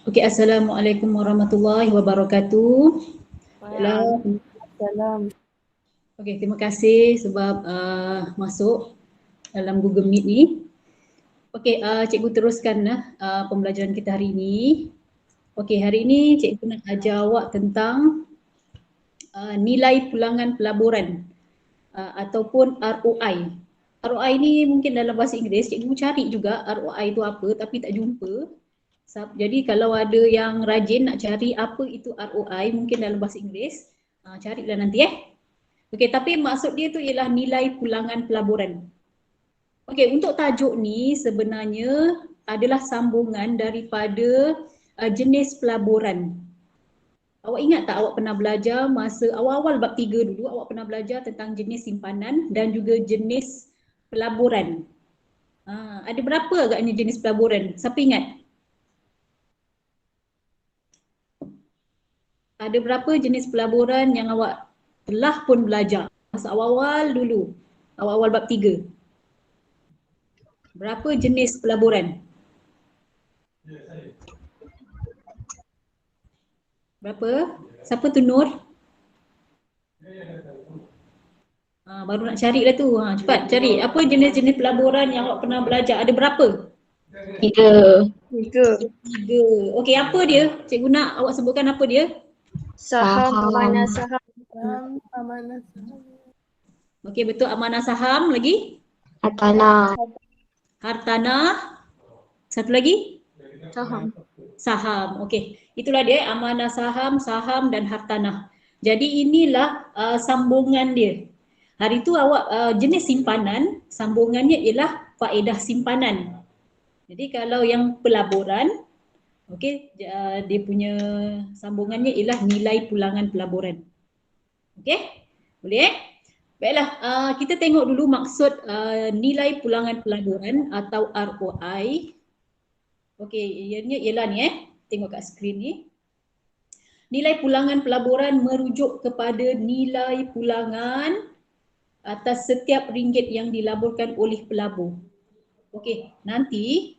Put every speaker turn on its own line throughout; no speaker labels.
Okey, Assalamualaikum warahmatullahi wabarakatuh. Baiklah.
Waalaikumsalam.
Okey, terima kasih sebab masuk dalam Google Meet ni. Okey, cikgu teruskan pembelajaran kita hari ini. Okey, hari ini cikgu nak ajar awak tentang nilai pulangan pelaburan ataupun ROI. ROI ni mungkin dalam bahasa Inggeris, cikgu cari juga ROI itu apa tapi tak jumpa. Jadi kalau ada yang rajin nak cari apa itu ROI mungkin dalam bahasa Inggeris, carilah nanti Okey, tapi maksud dia tu ialah nilai pulangan pelaburan. Okey, untuk tajuk ni sebenarnya adalah sambungan daripada jenis pelaburan. Awak ingat tak awak pernah belajar masa awal-awal bab 3 dulu, awak pernah belajar tentang jenis simpanan dan juga jenis pelaburan. Ada berapa agaknya jenis pelaburan? Siapa ingat? Ada berapa jenis pelaburan yang awak telah pun belajar masa awal-awal dulu, awal-awal bab 3? Berapa jenis pelaburan? Berapa? Siapa tu Nur? Baru nak cari lah tu. Cepat cari. Apa jenis-jenis pelaburan yang awak pernah belajar? Ada berapa?
3.
Okey, apa dia? Cikgu nak awak sebutkan apa dia?
Saham, amanah saham.
Okey, betul, amanah saham. Lagi? Hartanah. Satu lagi? Saham. Okey, itulah dia amanah saham, saham dan hartanah. Jadi inilah sambungan dia. Hari tu awak jenis simpanan, sambungannya ialah faedah simpanan. Jadi kalau yang pelaburan, okey, dia punya sambungannya ialah nilai pulangan pelaburan. Okey? Boleh Baiklah, kita tengok dulu maksud nilai pulangan pelaburan atau ROI. Okey, ianya ialah ni tengok kat skrin ni. Nilai pulangan pelaburan merujuk kepada nilai pulangan atas setiap ringgit yang dilaburkan oleh pelabur. Okey, nanti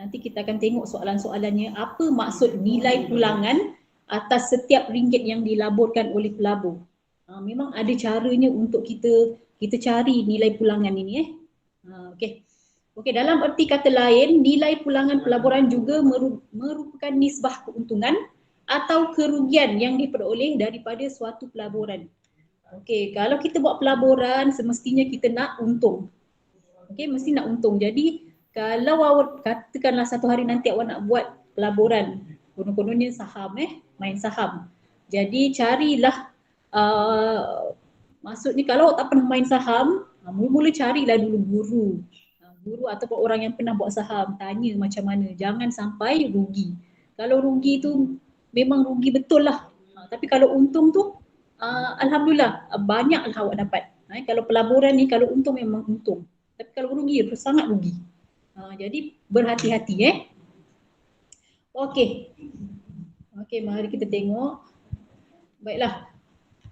kita akan tengok soalan-soalannya. Apa maksud nilai pulangan atas setiap ringgit yang dilaburkan oleh pelabur? Memang ada caranya untuk kita cari nilai pulangan ini Okey. Okey, dalam erti kata lain, nilai pulangan pelaburan juga merupakan nisbah keuntungan atau kerugian yang diperoleh daripada suatu pelaburan. Okey, kalau kita buat pelaburan semestinya kita nak untung. Okey, mesti nak untung. Jadi kalau awak katakanlah satu hari nanti awak nak buat pelaburan, konon-kononnya saham main saham. Jadi carilah maksudnya kalau awak tak pernah main saham, mula-mula carilah dulu guru ataupun orang yang pernah buat saham, tanya macam mana, jangan sampai rugi. Kalau rugi tu memang rugi betul lah. Tapi kalau untung tu alhamdulillah banyaklah awak dapat. Kalau pelaburan ni kalau untung memang untung. Tapi kalau rugi sangat rugi. Jadi berhati-hati Okey. Okey, mari kita tengok. Baiklah.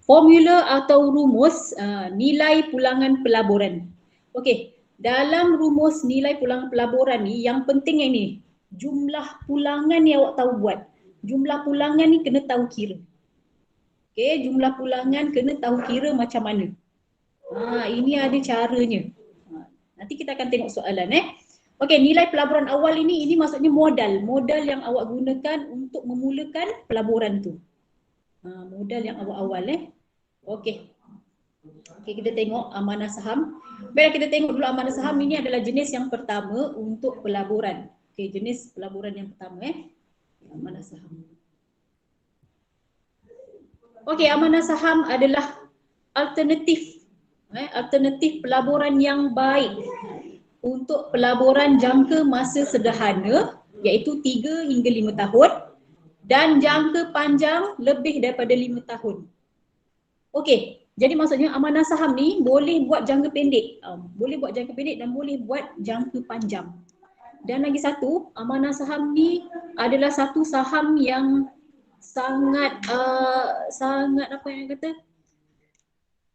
Formula atau rumus nilai pulangan pelaburan. Okey, dalam rumus nilai pulangan pelaburan ni yang penting ini jumlah pulangan yang awak tahu buat. Jumlah pulangan ni kena tahu kira. Okey, jumlah pulangan kena tahu kira macam mana. Ini ada caranya. Nanti kita akan tengok soalan Okey, nilai pelaburan awal ini maksudnya modal yang awak gunakan untuk memulakan pelaburan tu. Modal yang awal-awal Okey. Okey, kita tengok amanah saham. Baiklah, kita tengok dulu amanah saham ini adalah jenis yang pertama untuk pelaburan. Okey, jenis pelaburan yang pertama amanah saham. Okey, amanah saham adalah alternatif pelaburan yang baik untuk pelaburan jangka masa sederhana iaitu 3 hingga 5 tahun dan jangka panjang lebih daripada 5 tahun. Okey, jadi maksudnya amanah saham ni boleh buat jangka pendek. Boleh buat jangka pendek dan boleh buat jangka panjang. Dan lagi satu, amanah saham ni adalah satu saham yang sangat apa yang kata?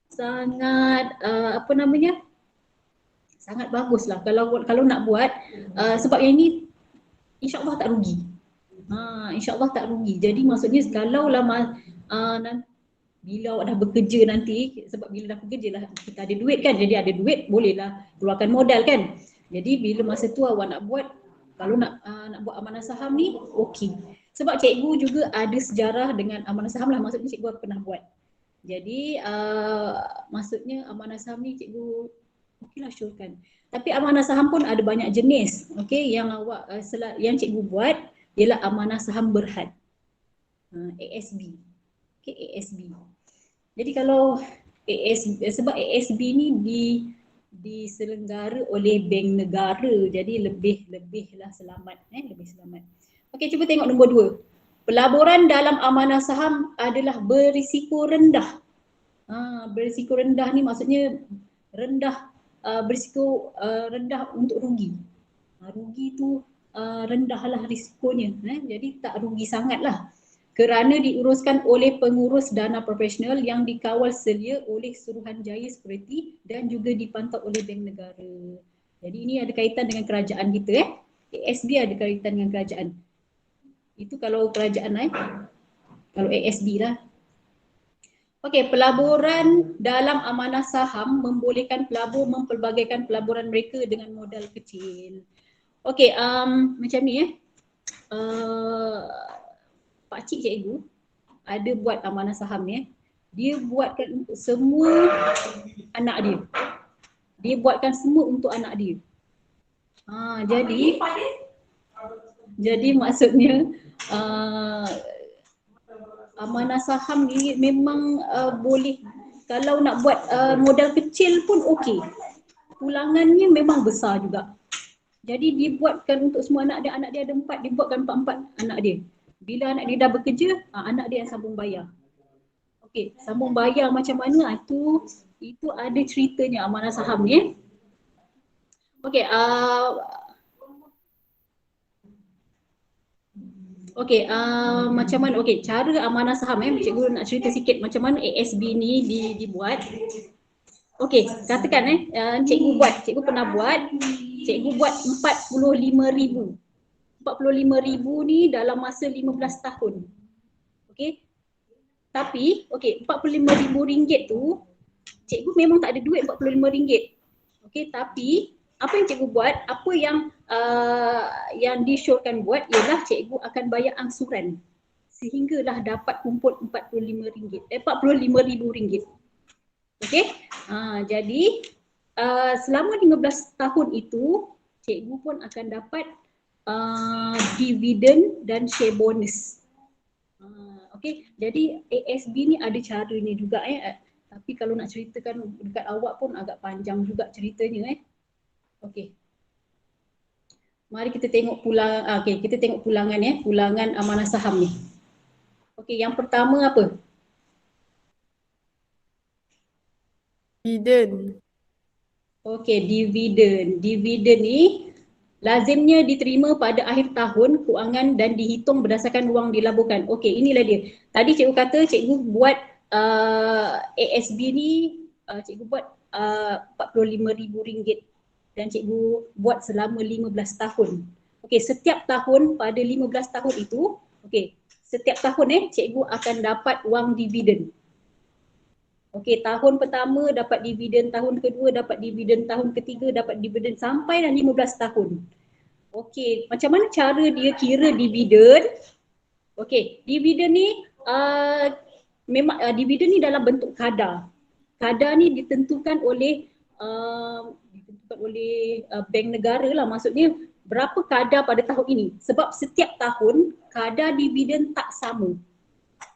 Sangat sangat baguslah kalau nak buat sebab yang ini insya-Allah tak rugi. InsyaAllah tak rugi. Jadi maksudnya kalau lah bila awak dah bekerja nanti, sebab bila dah bekerja lah kita ada duit kan, jadi ada duit bolehlah keluarkan modal kan. Jadi bila masa tu awak nak buat, kalau nak buat amanah saham ni, okey. Sebab cikgu juga ada sejarah dengan amanah saham lah, maksudnya cikgu pernah buat. Jadi maksudnya amanah saham ni cikgu okeylah syorkan. Tapi amanah saham pun ada banyak jenis. Okey, yang awak yang cikgu buat ialah amanah saham berhad. ASB. Okey, ASB. Jadi kalau sebab ASB ni diselenggara oleh bank negara, jadi lebihlah selamat, lebih selamat. Okey, cuba tengok nombor 2. Pelaburan dalam amanah saham adalah berisiko rendah. Berisiko rendah ni maksudnya rendah, berisiko rendah untuk rugi. Rugi tu rendahlah risikonya, jadi tak rugi sangatlah. Kerana diuruskan oleh pengurus dana profesional yang dikawal selia oleh Suruhanjaya Security dan juga dipantau oleh bank negara. Jadi ini ada kaitan dengan kerajaan kita. ASB ada kaitan dengan kerajaan. Itu kalau kerajaan kalau ASB lah. Okey, pelaburan dalam amanah saham membolehkan pelabur mempelbagaikan pelaburan mereka dengan modal kecil. Okey, macam ni pakcik cikgu ada buat amanah saham ni. Dia buatkan untuk semua anak dia. Dia buatkan semua untuk anak dia. Jadi maksudnya amanah saham ni memang boleh, kalau nak buat modal kecil pun okey. Pulangannya memang besar juga. Jadi dibuatkan untuk semua anak dia ada 4, dibuatkan 4 anak dia. Bila anak dia dah bekerja, anak dia yang sambung bayar. Okey, sambung bayar macam mana itu ada ceritanya amanah saham ni. Okey, okey, macam mana? Okey, cara amanah saham cikgu nak cerita sikit macam mana ASB ni dibuat. Okey, katakan cikgu pernah buat, cikgu buat 45,000. 45,000 ni dalam masa 15 tahun. Okey. Tapi okey, RM45,000 tu cikgu memang tak ada duit RM45. Okey, tapi apa yang cikgu buat, apa yang disyorkan buat ialah cikgu akan bayar angsuran sehinggalah dapat kumpul RM45,000. Okey. Jadi selama 15 tahun itu cikgu pun akan dapat dividen dan share bonus. Okey, jadi ASB ni ada caranya juga tapi kalau nak ceritakan dekat awak pun agak panjang juga ceritanya Okey. Mari kita tengok kita tengok pulangan pulangan amanah saham ni. Okey, yang pertama apa?
Dividen.
Okey, dividen. Dividen ni lazimnya diterima pada akhir tahun kewangan dan dihitung berdasarkan wang dilaburkan. Okey, inilah dia. Tadi cikgu kata cikgu buat ASB ni cikgu buat RM45,000 dan cikgu buat selama 15 tahun. Okey, setiap tahun pada 15 tahun itu, okey, setiap tahun cikgu akan dapat wang dividen. Okey, tahun pertama dapat dividen, tahun kedua dapat dividen, tahun ketiga dapat dividen sampai dah 15 tahun. Okey, macam mana cara dia kira dividen? Okey, dividen ni memang dividen ni dalam bentuk kadar. Kadar ni ditentukan oleh bank negara lah, maksudnya berapa kadar pada tahun ini. Sebab setiap tahun kadar dividen tak sama.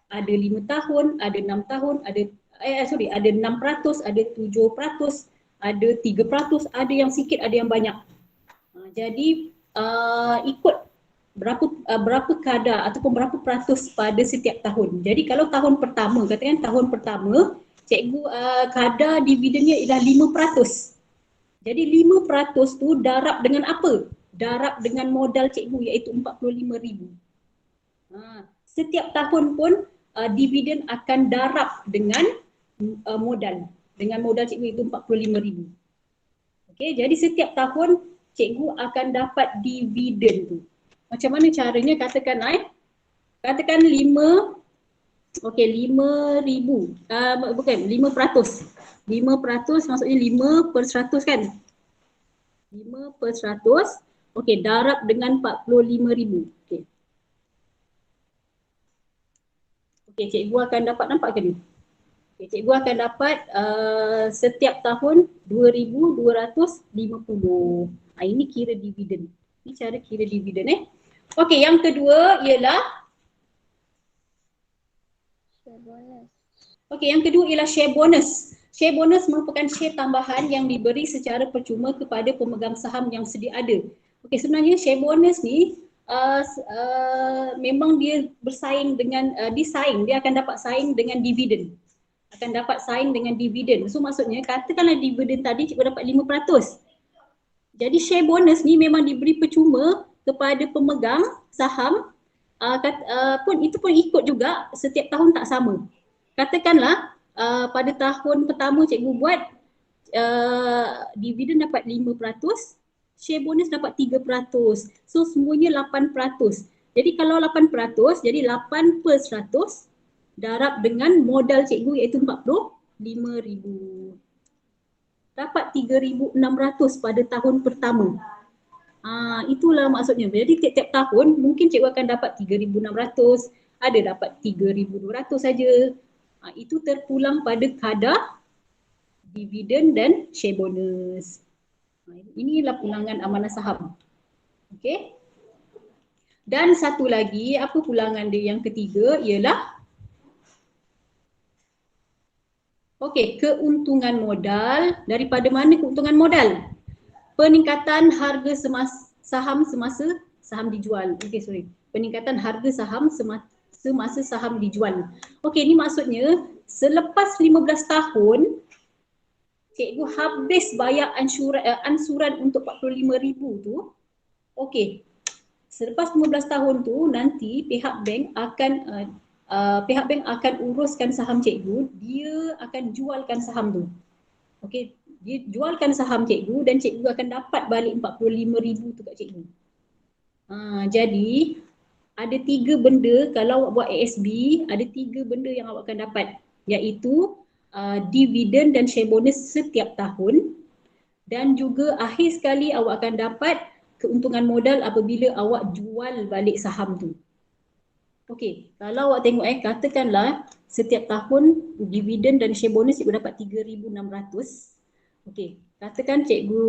Ada 5 tahun, ada 6 tahun, ada 6%, ada 7%, ada 3%, ada yang sikit, ada yang banyak. Jadi ikut berapa kadar ataupun berapa peratus pada setiap tahun. Jadi kalau tahun pertama, katakan tahun pertama, cikgu kadar dividennya ialah 5%. Jadi 5% tu darab dengan apa? Darab dengan modal cikgu iaitu RM45,000. Setiap tahun pun dividen akan darab dengan modal. Dengan modal cikgu itu RM45,000. Okey, jadi setiap tahun cikgu akan dapat dividen tu. Macam mana caranya? Katakan katakan 5, okey 5,000. Bukan 5%. 5% maksudnya 5/100 kan? 5/100. Okey, darab dengan 45,000. Okey. Okey, cikgu akan dapat, nampak ke ni? Okay, cikgu akan dapat setiap tahun 2,250. Ini kira dividen. Ini cara kira dividen Okey, yang kedua ialah
Share bonus.
okey, yang kedua ialah share bonus. Share bonus merupakan share tambahan yang diberi secara percuma kepada pemegang saham yang sedia ada. Okey, sebenarnya share bonus ni memang dia bersaing dengan dia akan dapat saing dengan dividen. Akan dapat saing dengan dividen. So maksudnya katakanlah dividen tadi cikgu dapat 5%. Jadi share bonus ni memang diberi percuma kepada pemegang saham pun itu pun ikut juga setiap tahun tak sama. Katakanlah pada tahun pertama cikgu buat dividen dapat 5%, share bonus dapat 3%. So semuanya 8%. Jadi kalau 8%, jadi 8/100 darab dengan modal cikgu iaitu 45,000. Dapat 3,600 pada tahun pertama. Itulah maksudnya. Jadi tiap-tiap tahun mungkin cikgu akan dapat 3,600, ada dapat 3,200 saja. Itu terpulang pada kadar dividen dan share bonus. Inilah pulangan amanah saham. Okey. Dan satu lagi, apa pulangan dia yang ketiga ialah okey, keuntungan modal. Daripada mana keuntungan modal? Peningkatan harga saham semasa saham dijual. Okey, sorry. Peningkatan harga saham semasa saham dijual. Okey, ini maksudnya selepas 15 tahun cikgu habis bayar ansuran untuk 45,000 tu. Okey. Selepas 15 tahun tu nanti pihak bank akan uruskan saham cikgu, dia akan jualkan saham tu. Okey, dia jualkan saham cikgu dan cikgu akan dapat balik 45,000 tu kat cikgu. Jadi ada 3 benda kalau awak buat ASB, ada 3 benda yang awak akan dapat, iaitu dividen dan share bonus setiap tahun, dan juga akhir sekali awak akan dapat keuntungan modal apabila awak jual balik saham tu. Okey, kalau awak tengok katakanlah setiap tahun dividen dan share bonus cikgu dapat 3,600. Okey, katakan cikgu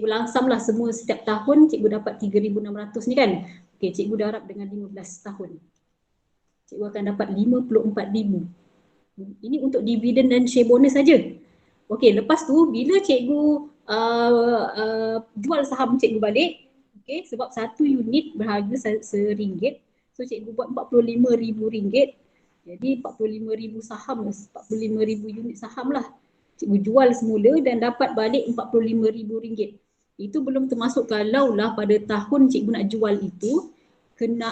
langsamlah semua setiap tahun cikgu dapat 3,600 ni kan. Okey, cikgu darab dengan 15 tahun. Cikgu akan dapat 54,000. Ini untuk dividen dan share bonus saja. Okey, lepas tu bila cikgu jual saham cikgu balik, okey, sebab satu unit berharga RM1, so cikgu buat RM45,000. Jadi 45,000 saham, 45,000 unit saham lah. Cikgu jual semula dan dapat balik RM45,000. Itu belum termasuk kalaulah pada tahun cikgu nak jual itu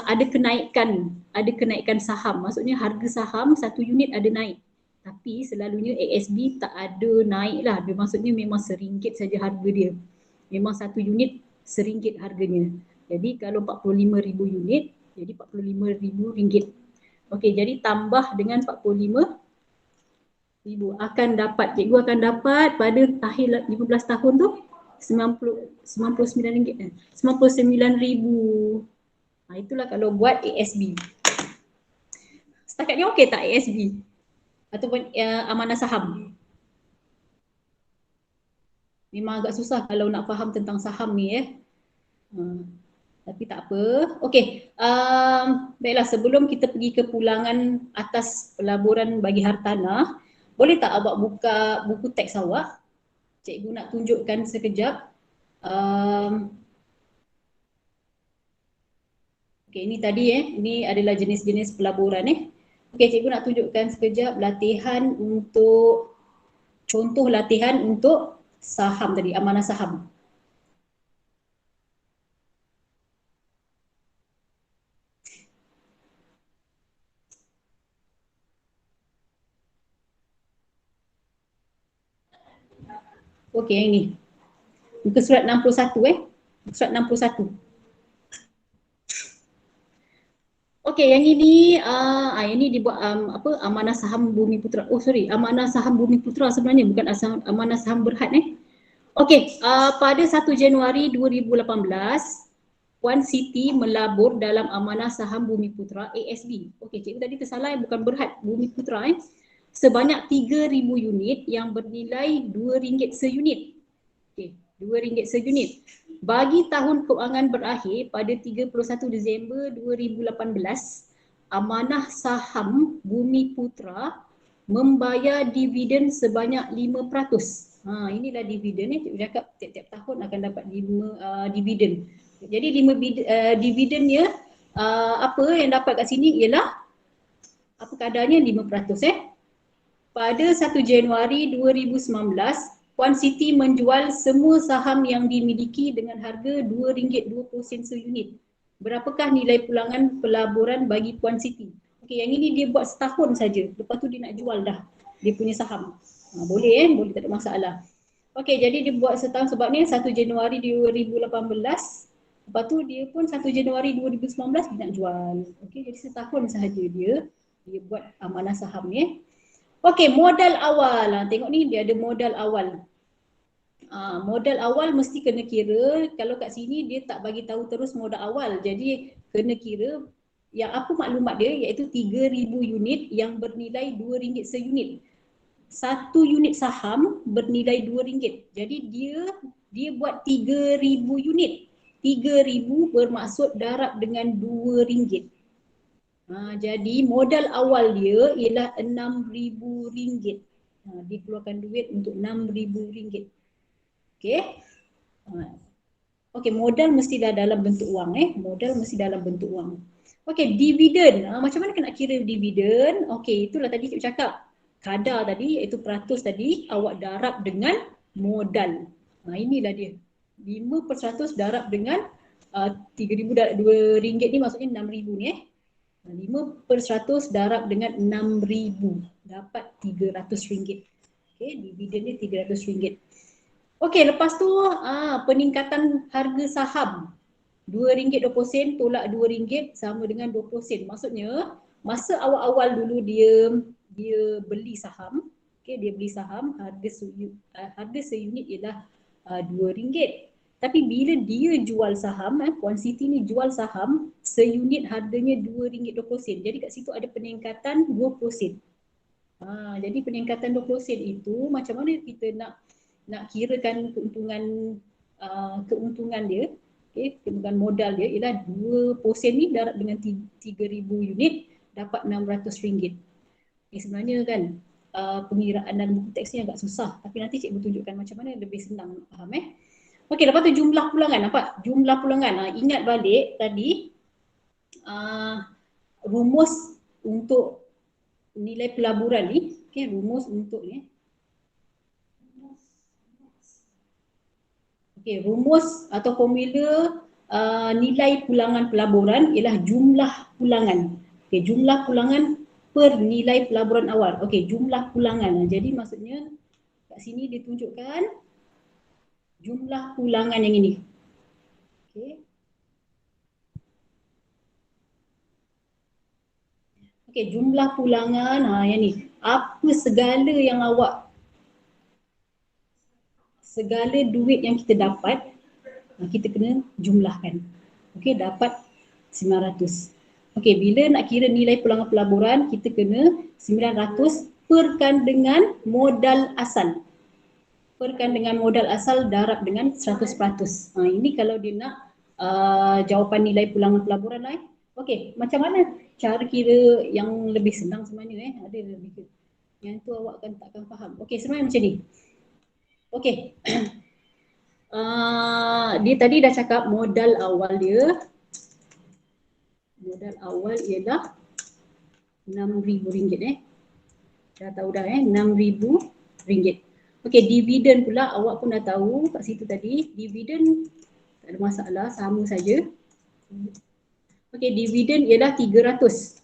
ada kenaikan saham. Maksudnya harga saham satu unit ada naik. Tapi selalunya ASB tak ada naik lah. Dia maksudnya memang RM1 saja harga dia. Memang satu unit RM1 harganya. Jadi kalau 45,000 unit, jadi RM45,000. Okey, jadi tambah dengan 45,000 akan dapat, cikgu akan dapat pada akhir 15 tahun tu RM99. RM99,000. Itulah kalau buat ASB. Setakat ni okey tak ASB? Ataupun amanah saham? Memang agak susah kalau nak faham tentang saham ni tapi tak apa. Okey, baiklah, sebelum kita pergi ke pulangan atas pelaburan bagi hartanah, boleh tak awak buka buku teks awak? Cikgu nak tunjukkan sekejap. Okey, ini tadi ini adalah jenis-jenis pelaburan Okey, cikgu nak tunjukkan sekejap contoh latihan untuk saham tadi, amanah saham. Okey, yang ini. Muka surat 61 Muka surat 61. Okey, yang ini ini dibuat Amanah Saham Bumi Putra. Oh sorry, Amanah Saham Bumi Putra sebenarnya, bukan Amanah Saham Berhad Okey, pada 1 Januari 2018 Puan Siti melabur dalam Amanah Saham Bumi Putra ASB. Okey, cikgu tadi tersalah, bukan Berhad, Bumi Putra sebanyak 3,000 unit yang bernilai RM2 seunit. Okey, RM2 seunit. Bagi tahun kewangan berakhir pada 31 Disember 2018, Amanah Saham Bumi Putra membayar dividen sebanyak 5%. Inilah dividen ni, cikgu cakap tiap-tiap tahun akan dapat 5 dividen. Jadi 5 dividennya apa yang dapat kat sini ialah apa kadarnya 5%. Pada 1 Januari 2019, Puan Siti menjual semua saham yang dimiliki dengan harga RM2.20 seunit. Berapakah nilai pulangan pelaburan bagi Puan Siti? Okey, yang ini dia buat setahun saja. Lepas tu dia nak jual dah dia punya saham. Boleh boleh, tak ada masalah. Okey, jadi dia buat setahun sebab ni 1 Januari 2018. Lepas tu dia pun 1 Januari 2019 dia nak jual. Okey, jadi setahun sahaja dia buat amanah saham ni. Okey, modal awal. Tengok ni dia ada modal awal. Modal awal mesti kena kira. Kalau kat sini dia tak bagi tahu terus modal awal. Jadi kena kira yang apa maklumat dia iaitu 3,000 unit yang bernilai RM2 seunit. Satu unit saham bernilai RM2. Jadi dia buat 3,000 unit. 3,000 bermaksud darab dengan RM2. Jadi modal awal dia ialah RM6,000. Dia keluarkan duit untuk RM6,000. Okey. Okey, modal mesti dah dalam bentuk wang Modal mesti dalam bentuk wang. Okey, dividen. Macam mana nak kira dividen? Okey, itulah tadi cikgu cakap. Kadar tadi iaitu peratus tadi awak darab dengan modal. Inilah dia. 5% darab dengan 3,000 darab RM2 ni maksudnya RM6,000 ni 5% darab dengan RM6,000 dapat RM300. Okey, dividen dia RM300. Okey, lepas tu peningkatan harga saham RM2.20 tolak RM2 sama dengan 20 sen. Maksudnya masa awal-awal dulu dia beli saham, okey, dia beli saham harga seunit ialah RM2. Tapi bila dia jual saham, Puan Siti ni jual saham seunit harganya RM2.20. Jadi kat situ ada peningkatan 20 sen. Jadi peningkatan 20 sen itu macam mana kita nak kirakan keuntungan dia, keuntungan modal dia ialah 20 sen ni darab dengan 3,000 unit dapat RM600. Sebenarnya kan pengiraan dalam buku teks ni agak susah, tapi nanti cikgu tunjukkan macam mana lebih senang faham Okey, lepas tu jumlah pulangan. Nampak? Jumlah pulangan. Ingat balik tadi rumus untuk nilai pelaburan ni. Okey, rumus untuk ni. Okey, rumus atau formula nilai pulangan pelaburan ialah jumlah pulangan. Okey, jumlah pulangan per nilai pelaburan awal. Okey, jumlah pulangan. Jadi maksudnya kat sini ditunjukkan jumlah pulangan yang ini. Okey. Okey, jumlah pulangan yang ni. Apa segala segala duit yang kita dapat kita kena jumlahkan. Okey, dapat 900. Okey, bila nak kira nilai pulangan pelaburan kita kena 900 perkan dengan modal asal. Perkan dengan modal asal darab dengan 100%. Ini kalau dia nak jawapan nilai pulangan pelaburan lah Okey, macam mana cara kira yang lebih senang sebenarnya ada lebih yang tu awak takkan faham. Okey, sebenarnya macam ni. Okey. Dia tadi dah cakap modal awal dia. Modal awal ialah RM6,000 Dah tahu dah RM6,000. Okey, dividen pula awak pun dah tahu kat situ tadi. Dividen tak ada masalah, sama saja. Okey, dividen ialah 300.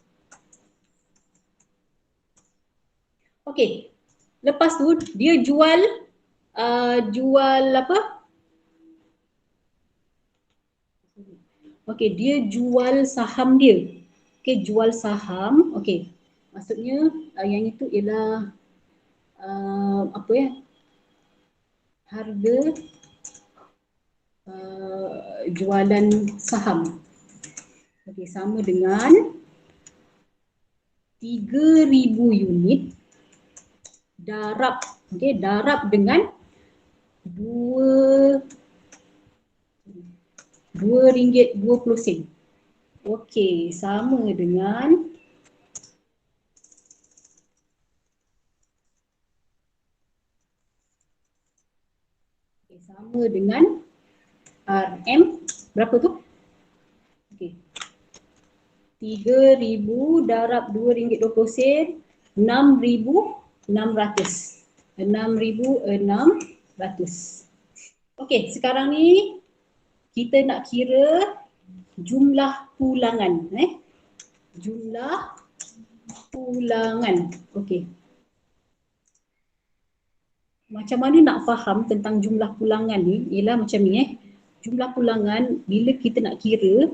Okey. Lepas tu dia jual apa? Okey, dia jual saham dia. Okey, jual saham. Okey. Maksudnya yang itu ialah apa ya? Harga jualan saham. Okey, sama dengan 3,000 unit darab. Okey, darab dengan 2 ringgit 20 sen. Okey, sama dengan RM berapa tu? Okey. 3,000 darab 2 ringgit 20 sen, 6,600. 6,600. Okey, sekarang ni kita nak kira jumlah pulangan. Jumlah pulangan. Okey. Macam mana nak faham tentang jumlah pulangan ni? Ialah macam ni Jumlah pulangan bila kita nak kira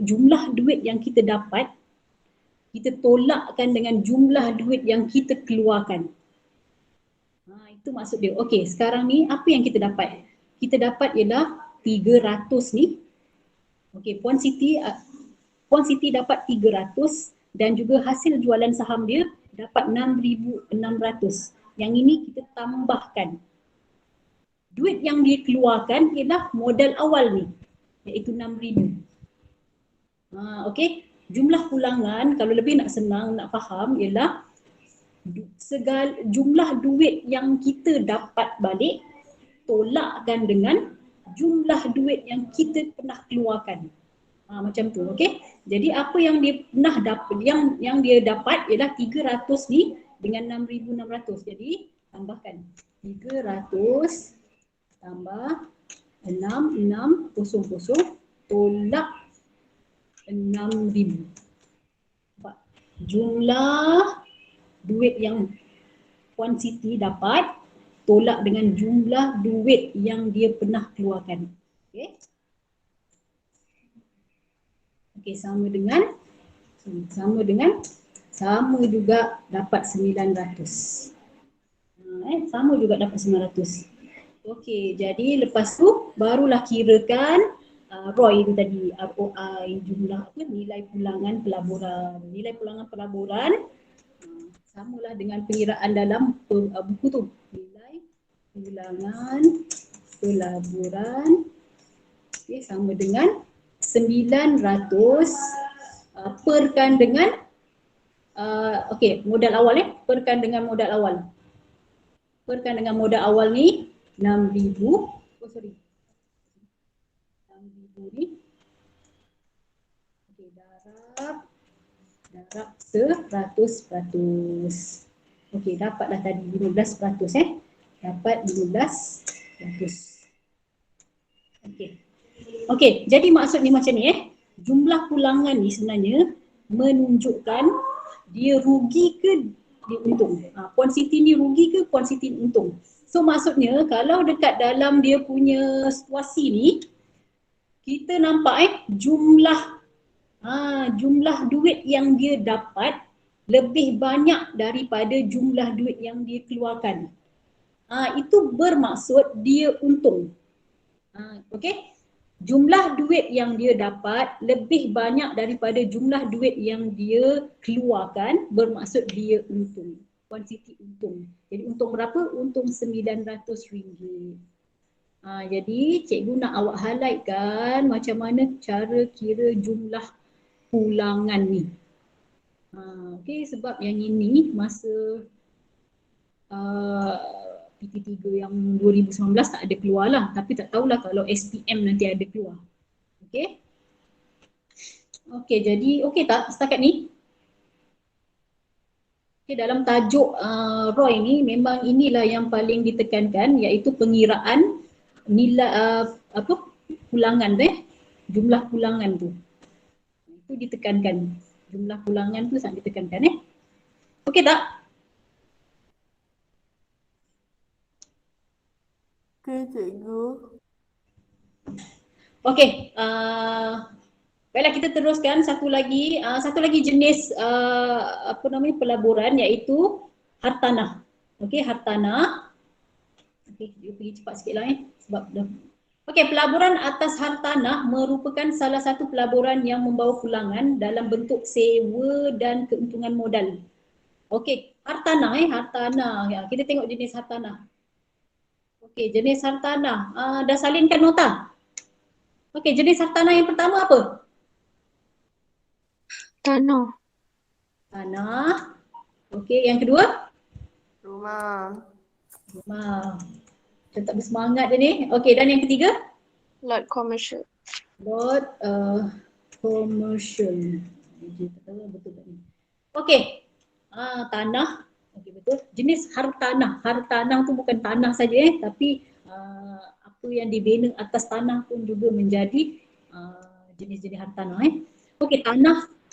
jumlah duit yang kita dapat, kita tolakkan dengan jumlah duit yang kita keluarkan. Itu maksud dia. Okey, sekarang ni apa yang kita dapat? Kita dapat ialah 300 ni. Okey, Puan Siti dapat 300 dan juga hasil jualan saham dia dapat 6,600. Yang ini kita tambahkan. Duit yang dia keluarkan ialah modal awal ni, iaitu 6,000. Okey, jumlah pulangan kalau lebih nak senang, nak faham ialah jumlah duit yang kita dapat balik tolakkan dengan jumlah duit yang kita pernah keluarkan. Macam tu, okey. Jadi apa yang dia pernah dapat, yang dia dapat ialah 300 ni dengan 6,600. Jadi tambahkan 300 tambah 6,600 tolak 6,000. Jumlah duit yang Puan Siti dapat tolak dengan jumlah duit yang dia pernah keluarkan. Okey. Okey, sama juga dapat 900. Sama juga dapat 900. Okey, jadi lepas tu barulah kirakan ROI itu tadi, ROI, jumlah nilai pulangan pelaburan. Nilai pulangan pelaburan samalah dengan pengiraan dalam buku tu. Nilai pulangan pelaburan sama dengan 900 perkan dengan modal awal perkan dengan modal awal. Perkan dengan modal awal ni 6,000. 6,000 ni. Okey, darab 100%. Okey, dapatlah tadi 15%. Dapat 15%. Okey, jadi maksud ni macam ni jumlah pulangan ni sebenarnya menunjukkan dia rugi ke dia untung. Puan Siti ni rugi ke Puan Siti ni untung. So maksudnya kalau dekat dalam dia punya situasi ni kita nampak jumlah duit yang dia dapat lebih banyak daripada jumlah duit yang dia keluarkan. Itu bermaksud dia untung. Okey? Jumlah duit yang dia dapat lebih banyak daripada jumlah duit yang dia keluarkan bermaksud dia untung. Puan Siti untung. Jadi untung berapa? Untung RM900. Jadi cikgu nak awak highlightkan macam mana cara kira jumlah pulangan ni. Okey, sebab yang ini masa PT3 yang 2019 tak ada keluar lah, tapi tak tahulah kalau SPM nanti ada keluar. Okey. Okey, jadi okey tak setakat ni? Okey, dalam tajuk ROI ni memang inilah yang paling ditekankan, iaitu pengiraan nilai pulangan tu jumlah pulangan tu. Itu ditekankan. Jumlah pulangan tu sangat ditekankan Okey tak?
Okey, cikgu.
Okey, baiklah kita teruskan satu lagi jenis apa namanya pelaburan iaitu hartanah. Okey, hartanah. Okey, dia pergi cepat sikitlah sebab dah. Okey, pelaburan atas hartanah merupakan salah satu pelaburan yang membawa pulangan dalam bentuk sewa dan keuntungan modal. Okey, hartanah hartanah. Ya, kita tengok jenis hartanah. Okey, jenis hartanah. Dah salinkan nota? Okey, jenis hartanah yang pertama apa?
Tanah.
Tanah. Okey, yang kedua?
Rumah.
Rumah. Macam tak bersemangat dia ni. Okey, dan yang ketiga?
Lot commercial.
Lot commercial. Betul tak ni? Okey. Tanah. Okey, betul. Jenis hartanah. Hartanah tu bukan tanah saja tapi apa yang dibina atas tanah pun juga menjadi jenis-jenis hartanah Okey,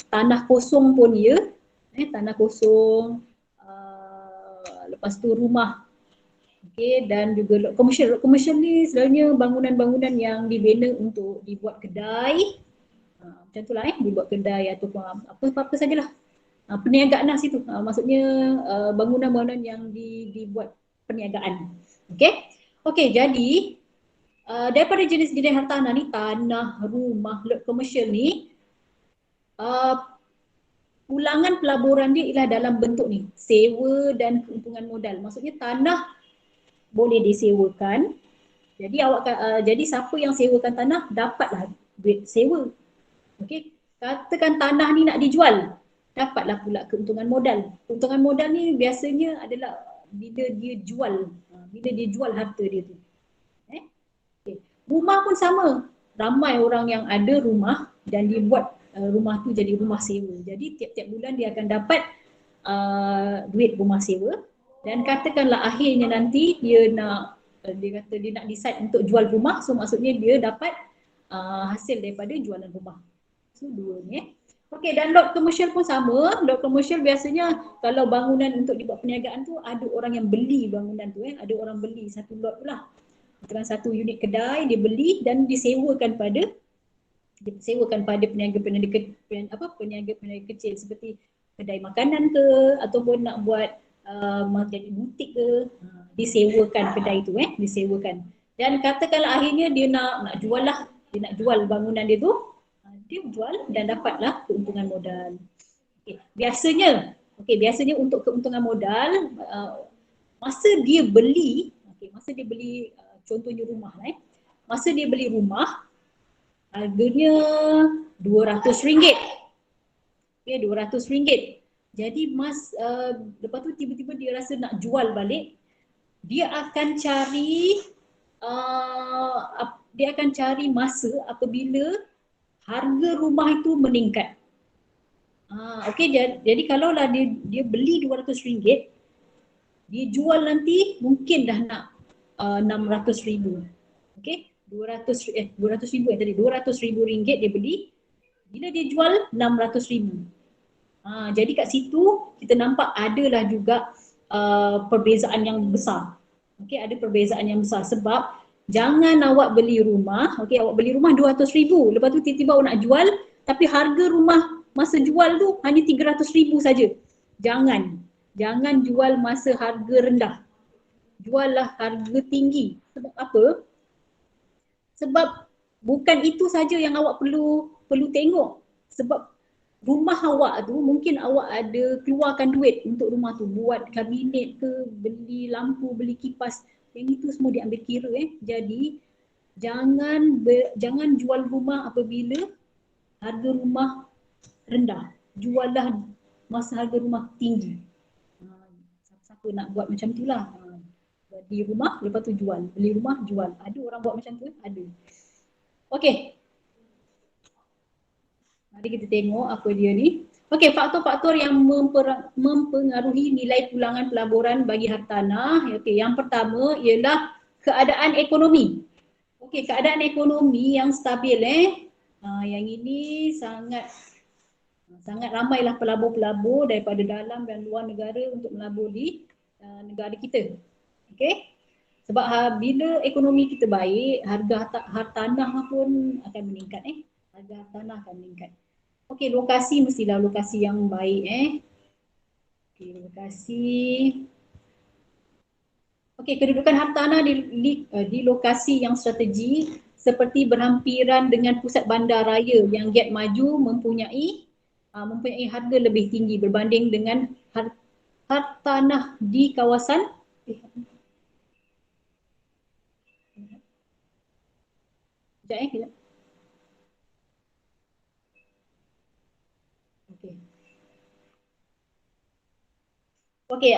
tanah kosong pun ya. Tanah kosong. Lepas tu rumah. Okey, dan juga lot komersial. Lot komersial ni sebenarnya bangunan-bangunan yang dibina untuk dibuat kedai. Macam itulah dibuat kedai ataupun apa-apa sajalah. Perniagaan lah situ. Maksudnya bangunan-bangunan yang dibuat perniagaan. Okey. Okey, jadi daripada jenis-jenis hartanah ni, tanah, rumah, lot komersial ni pulangan pelaburan dia ialah dalam bentuk ni, sewa dan keuntungan modal. Maksudnya tanah boleh disewakan. Jadi jadi siapa yang sewakan tanah dapatlah duit sewa. Okey. Katakan tanah ni nak dijual, dapatlah pula keuntungan modal. Keuntungan modal ni biasanya adalah bila dia jual, bila dia jual harta dia tu. Okay. Rumah pun sama. Ramai orang yang ada rumah dan dia buat rumah tu jadi rumah sewa. Jadi tiap-tiap bulan dia akan dapat duit rumah sewa dan katakanlah akhirnya nanti dia kata dia nak decide untuk jual rumah, so maksudnya dia dapat hasil daripada jualan rumah. So dua ni Okey, dan lot komersial pun sama. Lot komersial biasanya kalau bangunan untuk dibuat perniagaan tu ada orang yang beli bangunan tu ada orang beli satu lot tu lah. Dengan satu unit kedai dia beli dan disewakan pada peniaga-peniaga kecil seperti kedai makanan ke ataupun nak buat jadi butik ke, disewakan kedai tu disewakan. Dan katakanlah akhirnya dia nak jual lah, dia nak jual bangunan dia tu, dia jual dan dapatlah keuntungan modal. Biasanya untuk keuntungan modal masa dia beli contohnya rumah masa dia beli rumah harganya RM200. RM200. Jadi lepas tu tiba-tiba dia rasa nak jual balik, dia akan cari masa apabila harga rumah itu meningkat. Okey, jadi kalaulah dia beli RM200, dia jual nanti mungkin dah nak RM600,000. Okey, RM200,000 dia beli, bila dia jual RM600,000. Jadi kat situ kita nampak adalah juga perbezaan yang besar. Okey, ada perbezaan yang besar sebab jangan awak beli rumah, awak beli rumah RM200,000, lepas tu tiba-tiba awak nak jual tapi harga rumah masa jual tu hanya RM300,000 saja. Jangan jual masa harga rendah. Juallah harga tinggi. Sebab apa? Sebab bukan itu saja yang awak perlu tengok. Sebab rumah awak tu mungkin awak ada keluarkan duit untuk rumah tu, buat kabinet ke, beli lampu, beli kipas, yang itu semua diambil kira Jadi jangan jual rumah apabila harga rumah rendah. Juallah masa harga rumah tinggi. Siapa nak buat macam tu lah. Beli rumah lepas tu jual, beli rumah jual. Ada orang buat macam tu? Ada. Okey. Mari kita tengok apa dia ni. Okey, faktor-faktor yang mempengaruhi nilai pulangan pelaburan bagi hartanah. Okey, yang pertama ialah keadaan ekonomi. Okey, keadaan ekonomi yang stabil yang ini sangat ramailah pelabur-pelabur daripada dalam dan luar negara untuk melabur di negara kita. Okey. Sebab bila ekonomi kita baik, harga hartanah pun akan meningkat Harga hartanah akan meningkat. Okey, lokasi mestilah lokasi yang baik Okey, lokasi. Okey, kedudukan hartanah di lokasi yang strategi seperti berhampiran dengan pusat bandar raya yang giat maju mempunyai harga lebih tinggi berbanding dengan hartanah di kawasan kejap. Okey. Okey,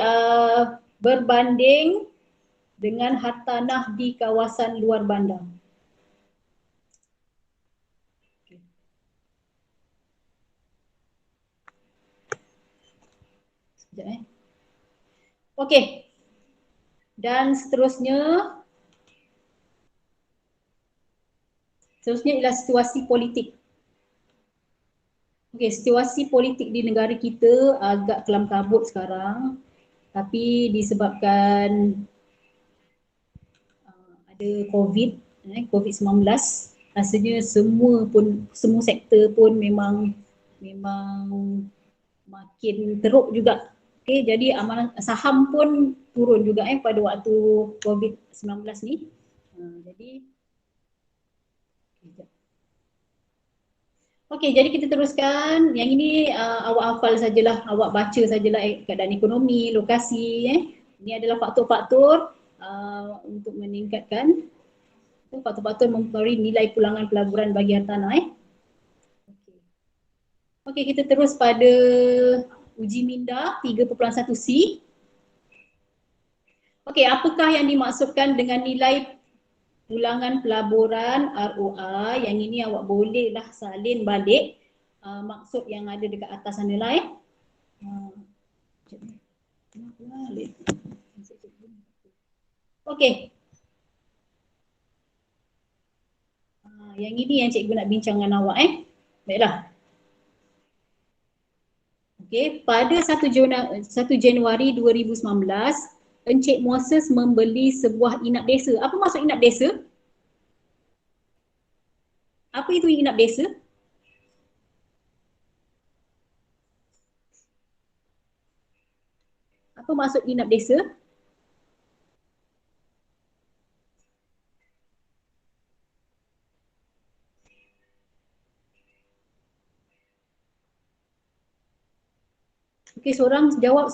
berbanding dengan hartanah di kawasan luar bandar. Sekejap Okey. Dan seterusnya ialah situasi politik. Okey, situasi politik di negara kita agak kelam kabut sekarang. Tapi disebabkan ada COVID-19, rasanya semua sektor pun memang makin teruk juga. Okey, jadi amalan saham pun turun juga pada waktu COVID-19 ni. Okey, jadi kita teruskan. Yang ini awak hafal sajalah, awak baca sajalah keadaan ekonomi, lokasi Ini adalah faktor-faktor untuk meningkatkan faktor-faktor mempengaruhi nilai pulangan pelaburan bagi hartanah Okey, kita terus pada uji minda 3.1C. Okey, apakah yang dimaksudkan dengan nilai pulangan pelaburan ROA? Yang ini awak bolehlah salin balik maksud yang ada dekat atas sana lah Okey. Yang ini yang cikgu nak bincang dengan awak Baiklah. Okey, pada 1 Januari 2019, Encik Moses membeli sebuah inap desa. Apa maksud inap desa? Apa itu inap desa? Apa maksud inap desa? Okey, seorang jawab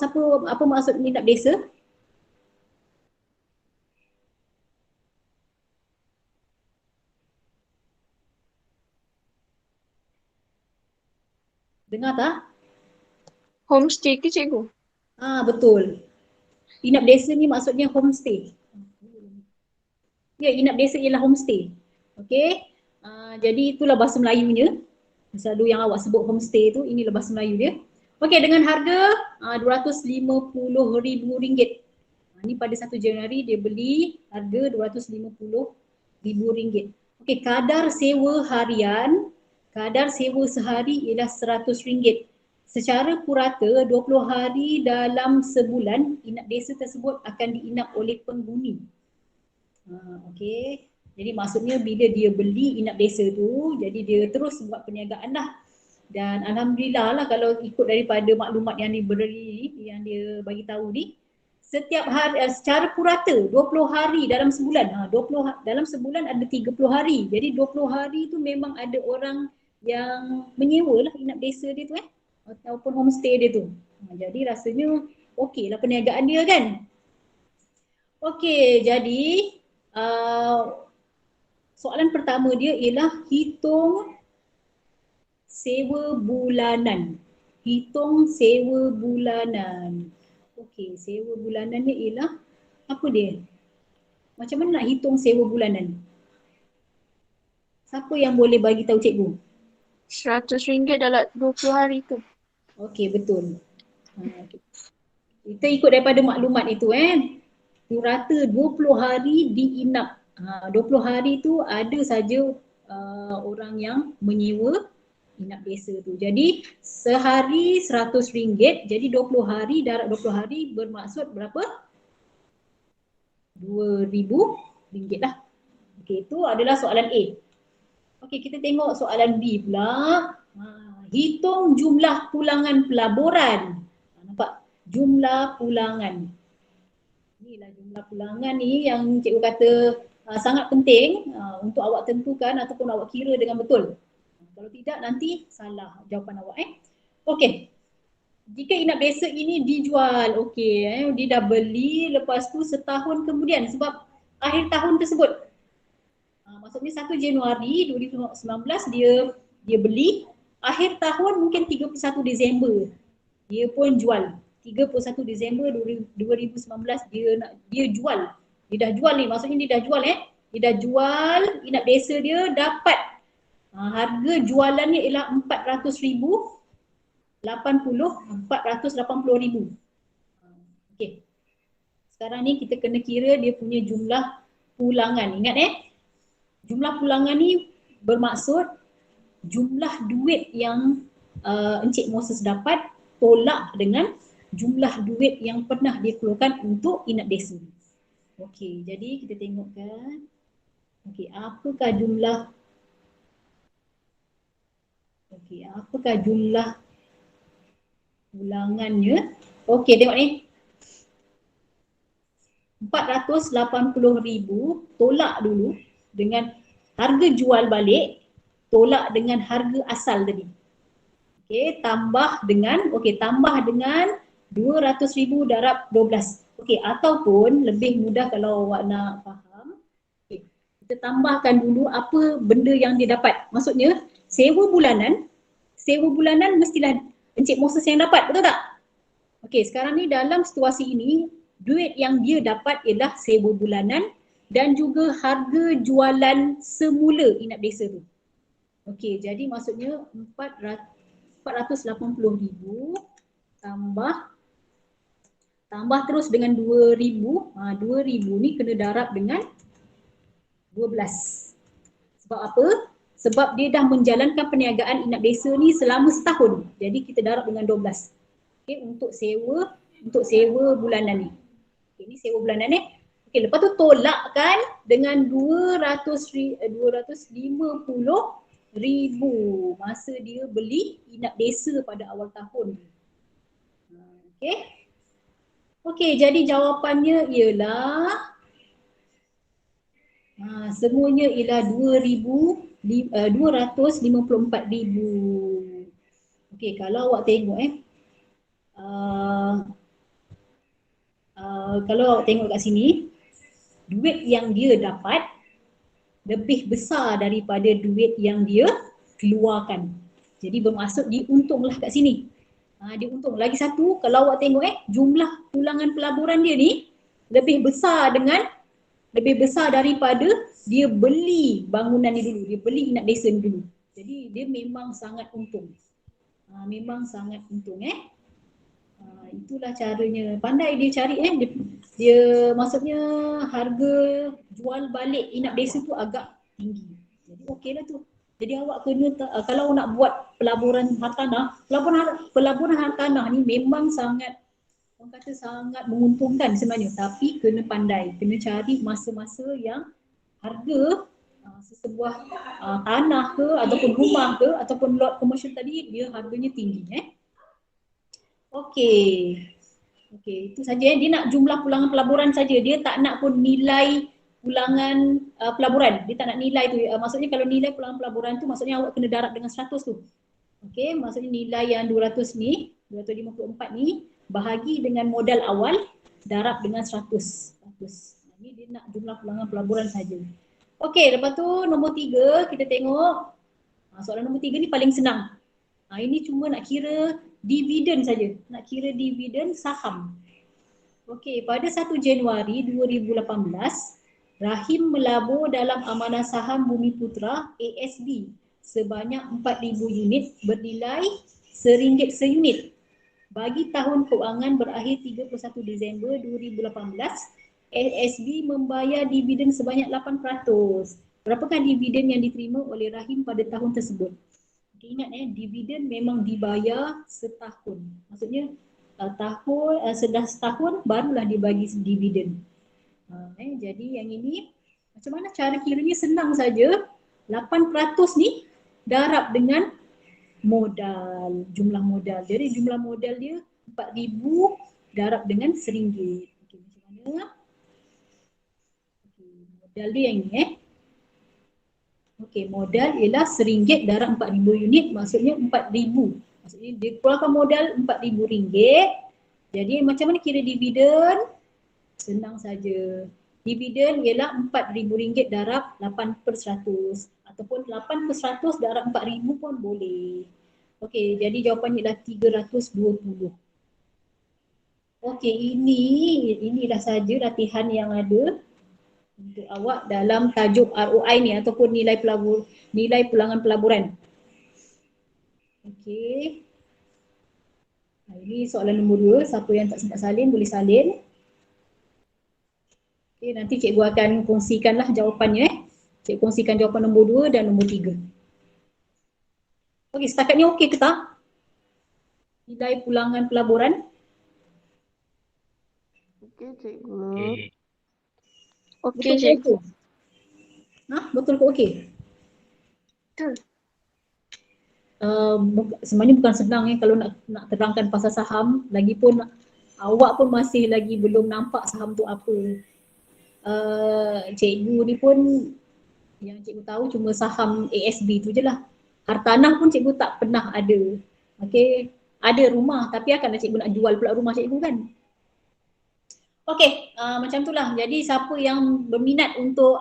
apa maksud inap desa? Dengar tak?
Homestay ke cikgu?
Betul. Inap desa ni maksudnya homestay. Ya, inap desa ialah homestay. Okey. Jadi itulah bahasa Melayunya. Selalu yang awak sebut homestay tu, inilah bahasa Melayu dia. Okey, dengan harga RM250,000. Ini pada 1 Januari dia beli harga RM250,000. Okey, kadar sewa sehari ialah RM100. Secara purata 20 hari dalam sebulan inap desa tersebut akan diinap oleh penghuni. Okey. Jadi maksudnya bila dia beli inap desa tu, jadi dia terus buat perniagaan lah. Dan alhamdulillah lah kalau ikut daripada maklumat yang dia bagi tahu ni, setiap hari secara purata 20 hari dalam sebulan. Dalam sebulan ada 30 hari. Jadi 20 hari tu memang ada orang yang menyewa lah inap desa dia tu ataupun homestay dia tu. Jadi rasanya okey lah perniagaan dia kan. Okey, jadi soalan pertama dia ialah hitung sewa bulanan. Okey, sewa bulanan ni ialah apa dia? Macam mana nak hitung sewa bulanan? Siapa yang boleh bagi tahu cikgu?
RM100 dalam 20 hari tu.
Okey, betul. Okay. Kita ikut daripada maklumat itu purata 20 hari diinap. 20 hari tu ada saja orang yang menyewa inap desa tu. Jadi sehari RM100. Jadi 20 hari darab 20 hari bermaksud berapa? RM2,000 lah. Okey, itu adalah soalan A. Okey, kita tengok soalan B pula. Hitung jumlah pulangan pelaburan. Nampak? Jumlah pulangan. Inilah jumlah pulangan ni yang cikgu kata sangat penting untuk awak tentukan ataupun awak kira dengan betul. Kalau tidak nanti salah jawapan awak. Okey. Jika inap basic ini dijual, okey, dia dah beli lepas tu setahun kemudian sebab akhir tahun tersebut. Maksudnya 1 Januari 2019 dia beli, akhir tahun mungkin 31 Disember dia pun jual. 31 Disember 2019 dia jual. Dia dah jual ni, maksudnya dia dah jual Dia dah jual, inap desa dia dapat harga jualannya ialah RM400,000, 480,000. Okey. Sekarang ni kita kena kira dia punya jumlah pulangan. Ingat jumlah pulangan ni bermaksud jumlah duit yang Encik Moses dapat tolak dengan jumlah duit yang pernah dia keluarkan untuk inap desa. Okey, jadi kita tengokkan. Okey, apakah jumlah pulangannya? Okey, tengok ni. 480,000 tolak dulu dengan harga jual balik, tolak dengan harga asal tadi. Okey, tambah dengan 200,000 darab 12. Okey, ataupun lebih mudah kalau awak nak faham. Okey, kita tambahkan dulu apa benda yang dia dapat. Maksudnya sewa bulanan mestilah Encik Moses yang dapat, betul tak? Okey, sekarang ni dalam situasi ini duit yang dia dapat ialah sewa bulanan dan juga harga jualan semula inap desa tu. Okey, jadi maksudnya 480,000 tambah terus dengan 2,000. 2,000 ni kena darab dengan 12. Sebab apa? Sebab dia dah menjalankan perniagaan inap desa ni selama setahun. Jadi kita darab dengan 12. Okey, untuk sewa bulanan ni. Okay, ni sewa bulanan ni. Okey, lepas tu tolakkan dengan 250,000 masa dia beli inap desa pada awal tahun. Okey. Okey, jadi jawapannya ialah semuanya ialah 254,000. Okey, kalau awak tengok kalau awak tengok kat sini, duit yang dia dapat lebih besar daripada duit yang dia keluarkan. Jadi bermaksud dia untunglah kat sini. Dia untung. Lagi satu, kalau awak tengok jumlah pulangan pelaburan dia ni lebih besar daripada dia beli bangunan ni dulu, dia beli inap desa ni dulu. Jadi dia memang sangat untung. Itulah caranya. Pandai dia cari dia maksudnya harga jual balik inap desa tu agak tinggi. Jadi okeylah tu. Jadi awak kena kalau nak buat pelaburan hartanah, pelaburan hartanah ni memang sangat menguntungkan sebenarnya, tapi kena pandai, kena cari masa-masa yang harga sesebuah tanah ke ataupun rumah ke ataupun lot komersial tadi dia harganya tinggi. Okey, itu saja. Dia nak jumlah pulangan pelaburan saja. Dia tak nak pun nilai pulangan pelaburan. Dia tak nak nilai tu. Maksudnya kalau nilai pulangan pelaburan tu maksudnya awak kena darab dengan 100 tu. Okey, maksudnya nilai yang 200 ni, 254 ni bahagi dengan modal awal darab dengan 100. Ini dia nak jumlah pulangan pelaburan saja. Okey, lepas tu nombor 3 kita tengok. Soalan nombor 3 ni paling senang. Ini cuma nak kira dividen saja, nak kira dividen saham. Okey, pada 1 Januari 2018, Rahim melabur dalam amanah saham Bumiputra ASB sebanyak 4,000 unit bernilai RM1 seunit. Bagi tahun keuangan berakhir 31 Disember 2018, ASB membayar dividen sebanyak 8%. Berapakah dividen yang diterima oleh Rahim pada tahun tersebut? Ingat dividen memang dibayar setahun. Maksudnya setelah setahun barulah dibagi dividen. Jadi yang ini macam mana cara kiranya? Senang saja. 8% ni darab dengan modal, jumlah modal. Jadi jumlah modal dia 4,000 darab dengan RM1. Okey, macam mana? Okey, modal dia yang ni Okey, modal ialah RM1 darab 4,000 unit, maksudnya 4,000. Maksudnya dia keluarkan modal RM4,000. Jadi macam mana kira dividen? Senang saja. Dividen ialah RM4,000 darab 8%. Ataupun 8% darab 4,000 pun boleh. Okey, jadi jawapannya ialah 320. Okey, inilah saja latihan yang ada untuk awak dalam tajuk ROI ni ataupun nilai pulangan pelaburan. Okey. Ini soalan nombor 2. Siapa yang tak sempat salin boleh salin. Okey, nanti cikgu akan kongsikanlah jawapannya. Cikgu kongsikan jawapan nombor 2 dan nombor 3. Okey, setakat ni okey ke tak? Nilai pulangan pelaburan.
Okey, cikgu.
Okey,
Betul ke
cikgu.
okey? Betul ke okey?
Betul.
Sebenarnya bukan senang kalau nak terangkan pasal saham, lagipun awak pun masih lagi belum nampak saham tu apa. Cikgu ni pun yang cikgu tahu cuma saham ASB tu je lah. Hartanah pun cikgu tak pernah ada. Okey, ada rumah tapi akanlah cikgu nak jual pula rumah cikgu kan. Okey, macam itulah. Jadi siapa yang berminat untuk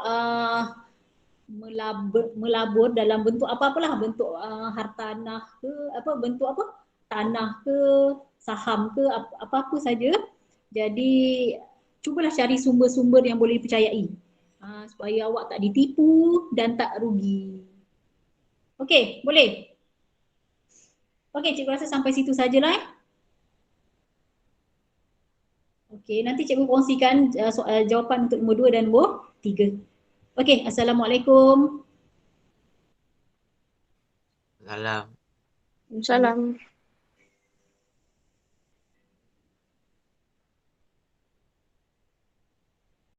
melabur dalam bentuk apa-apalah, bentuk hartanah ke, bentuk apa, tanah ke, saham ke, apa-apa saja. Jadi cubalah cari sumber-sumber yang boleh dipercayai supaya awak tak ditipu dan tak rugi. Okey, boleh? Okey, cikgu rasa sampai situ sajalah. Okey, nanti cikgu kongsikan jawapan untuk nombor 2 dan nombor 3. Okey, Assalamualaikum.
Salam.
Salam.